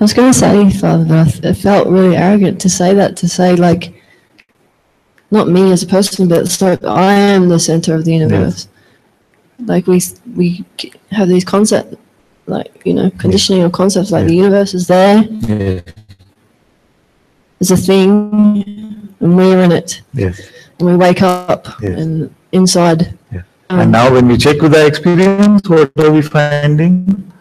was going to say, Father, but it felt really arrogant to say that, to say, like, not me as a person, but so I am the center of the universe. Yes. Like, we have these concepts, like, you know, conditioning of concepts, like the universe is there. It's a thing, and we're in it. Yes. And we wake up and inside. And now when we check with our experience, what are we finding?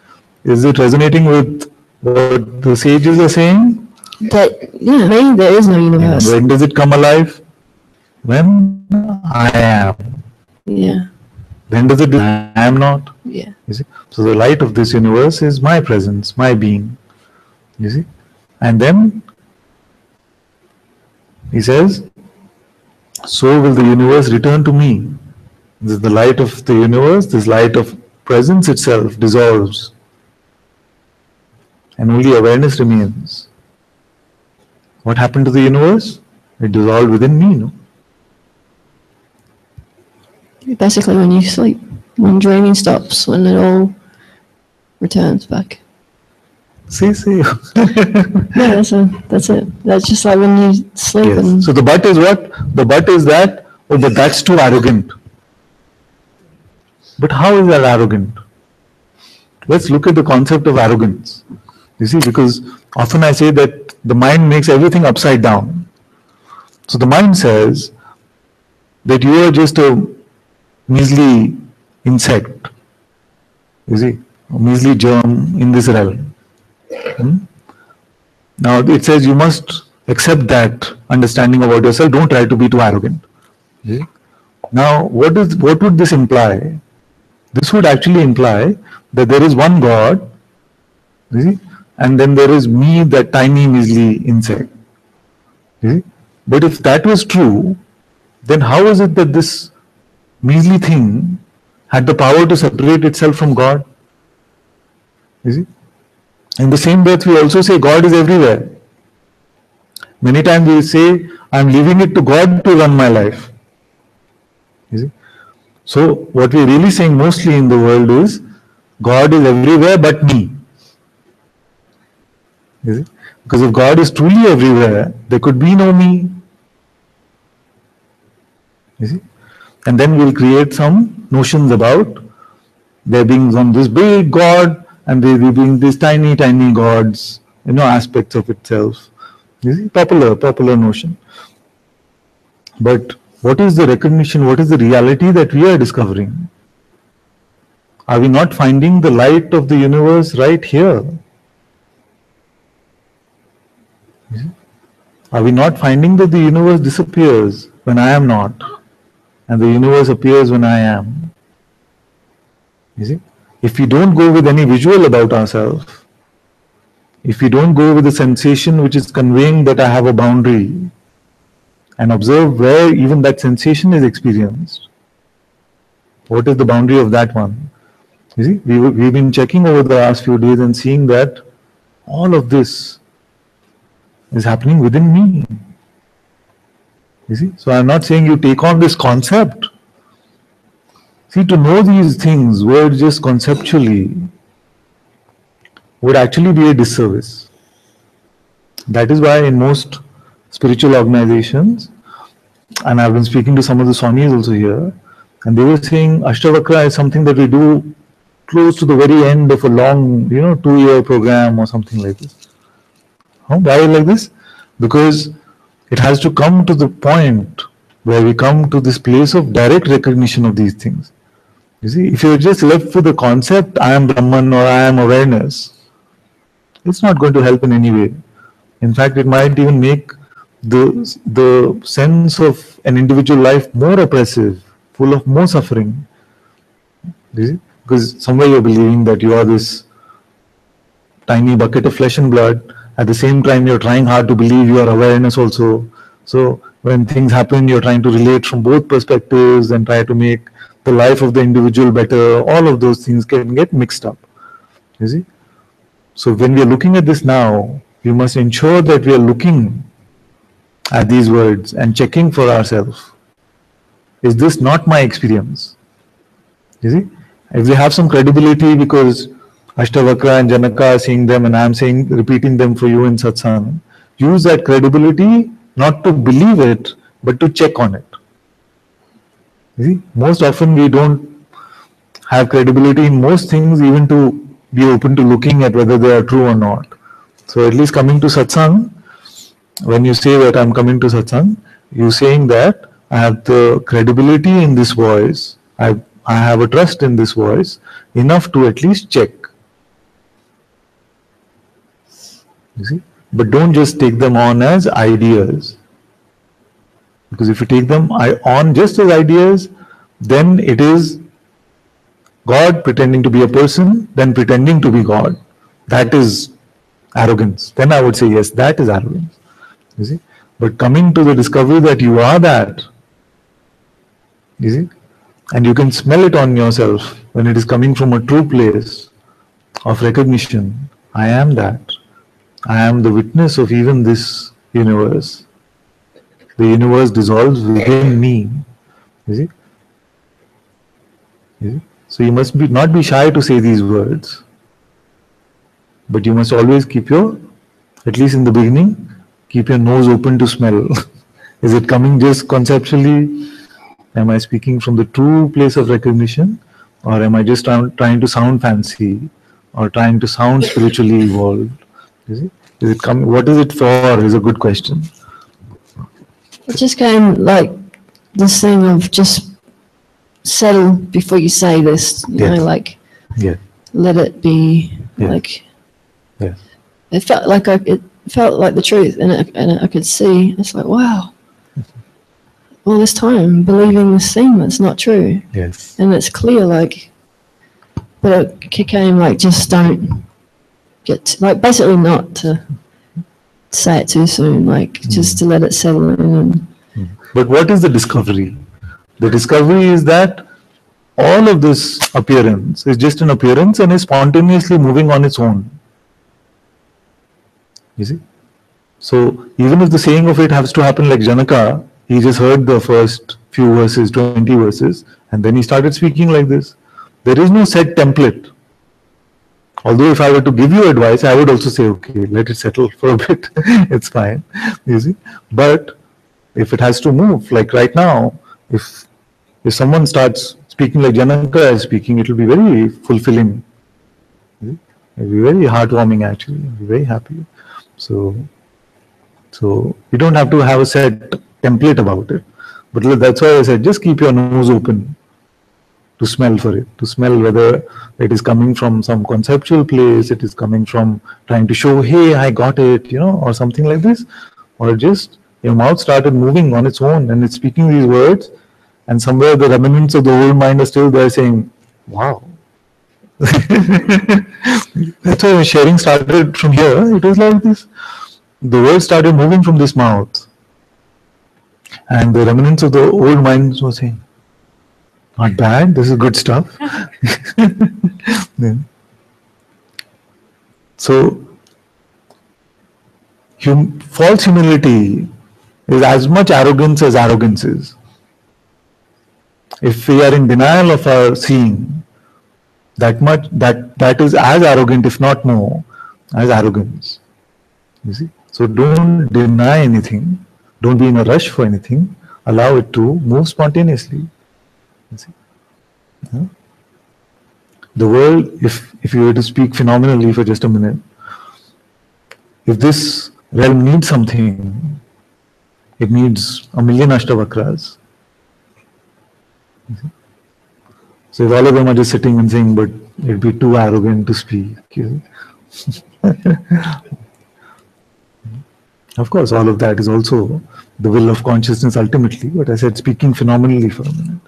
Is it resonating with what the sages are saying? That, yeah, maybe there is no universe. When does it come alive? When I am. Yeah. When does it I am not? Yeah. You see? So the light of this universe is my presence, my being. You see? And then he says, so will the universe return to me. This is the light of the universe, this light of presence itself dissolves. And only awareness remains. What happened to the universe? It dissolved within me, no? Basically when you sleep, when dreaming stops, when it all returns back. See. Yeah, that's it. That's just like when you sleep. Yes. And so the but is what? The but is that, oh, but that's too arrogant. But how is that arrogant? Let's look at the concept of arrogance. You see, because often I say that the mind makes everything upside down. So the mind says that you are just a measly insect, you see, a measly germ in this realm. Now it says you must accept that understanding about yourself, don't try to be too arrogant. You see? Now what would this imply? This would actually imply that there is one God, you see, and then there is me, that tiny measly insect. You see? But if that was true, then how is it that this measly thing had the power to separate itself from God? You see? In the same breath, we also say God is everywhere. Many times we say, I'm leaving it to God to run my life. You see? So what we're really saying mostly in the world is, God is everywhere but me. You see? Because if God is truly everywhere, there could be no me. You see? And then we'll create some notions about there being some this big God and there being these tiny gods, you know, aspects of itself. You see, popular notion. But what is the recognition, what is the reality that we are discovering? Are we not finding the light of the universe right here? You see? Are we not finding that the universe disappears when I am not, and the universe appears when I am? You see? If we don't go with any visual about ourselves, if we don't go with the sensation which is conveying that I have a boundary, and observe where even that sensation is experienced, what is the boundary of that one? You see, we've been checking over the last few days and seeing that all of this is happening within me. You see, so I'm not saying you take on this concept. See, to know these things were just conceptually would actually be a disservice. That is why in most spiritual organizations, and I've been speaking to some of the Swamis also here, and they were saying Ashtavakra is something that we do close to the very end of a long, 2-year program or something like this. Why like this? Because it has to come to the point where we come to this place of direct recognition of these things. You see, if you're just left with the concept, I am Brahman or I am awareness, it's not going to help in any way. In fact, it might even make the sense of an individual life more oppressive, full of more suffering. You see? Because somewhere you're believing that you are this tiny bucket of flesh and blood. At the same time, you're trying hard to believe you are awareness also. So when things happen, you're trying to relate from both perspectives and try to make the life of the individual better. All of those things can get mixed up. You see? So when we are looking at this now, we must ensure that we are looking at these words and checking for ourselves. Is this not my experience? You see? If they have some credibility because Ashtavakra and Janaka are saying them and I am saying, repeating them for you in satsang. Use that credibility not to believe it, but to check on it. You see, most often we don't have credibility in most things, even to be open to looking at whether they are true or not. So at least coming to satsang, when you say that I'm coming to satsang, you're saying that I have the credibility in this voice, I have a trust in this voice, enough to at least check. You see? But don't just take them on as ideas. Because if you take them on just as ideas, then it is God pretending to be a person, then pretending to be God. That is arrogance. Then I would say, yes, that is arrogance. You see? But coming to the discovery that you are that, you see, and you can smell it on yourself when it is coming from a true place of recognition. I am that. I am the witness of even this universe. The universe dissolves within me. You see? You see? So you must not be shy to say these words. But you must always keep at least in the beginning, keep your nose open to smell. Is it coming just conceptually? Am I speaking from the true place of recognition? Or am I just trying to sound fancy? Or trying to sound spiritually evolved? You see? Is it coming? What is it for is a good question. It just came like this thing of just settle before you say this, you know, like let it be, like it felt like it felt like the truth, and I could see. It's like, wow, all this time believing this thing that's not true. Yes, and it's clear, like, but it came like just don't get like basically not to say it too soon, like just to let it settle in. But what is the discovery? The discovery is that all of this appearance is just an appearance and is spontaneously moving on its own. You see? So even if the saying of it has to happen like Janaka, he just heard the first few verses, 20 verses, and then he started speaking like this. There is no set template. Although if I were to give you advice, I would also say, okay, let it settle for a bit. It's fine. You see? But if it has to move, like right now, if someone starts speaking like Janaka is speaking, it will be very fulfilling. It will be very heartwarming actually. You'll be very happy. So you don't have to have a set template about it. But that's why I said, just keep your nose open to smell for it, to smell whether it is coming from some conceptual place, it is coming from trying to show, hey, I got it, you know, or something like this, or just your mouth started moving on its own and it's speaking these words, and somewhere the remnants of the old mind are still there saying, wow. That's why sharing started from here. It was like this. The words started moving from this mouth. And the remnants of the old minds were saying, not bad, this is good stuff. Yeah. So, false humility is as much arrogance as arrogance is. If we are in denial of our seeing, that is as arrogant, if not more, as arrogance. You see? So don't deny anything. Don't be in a rush for anything. Allow it to move spontaneously. You see? Yeah? The world, if you were to speak phenomenally for just a minute, if this realm needs something, it needs 1,000,000 Ashtavakras. So if all of them are just sitting and saying, but it'd be too arrogant to speak. You know? Of course, all of that is also the will of consciousness ultimately, but I said speaking phenomenally for a minute.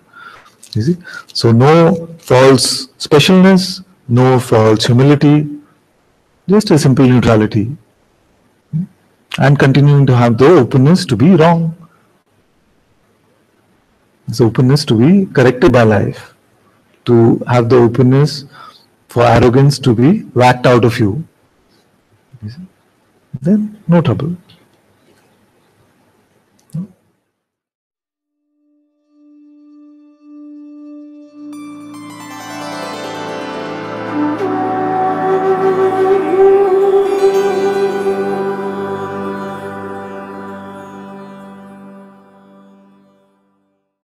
You see? So no false specialness, no false humility, just a simple neutrality. And continuing to have the openness to be wrong. This openness to be corrected by life. To have the openness for arrogance to be whacked out of you. Then no trouble.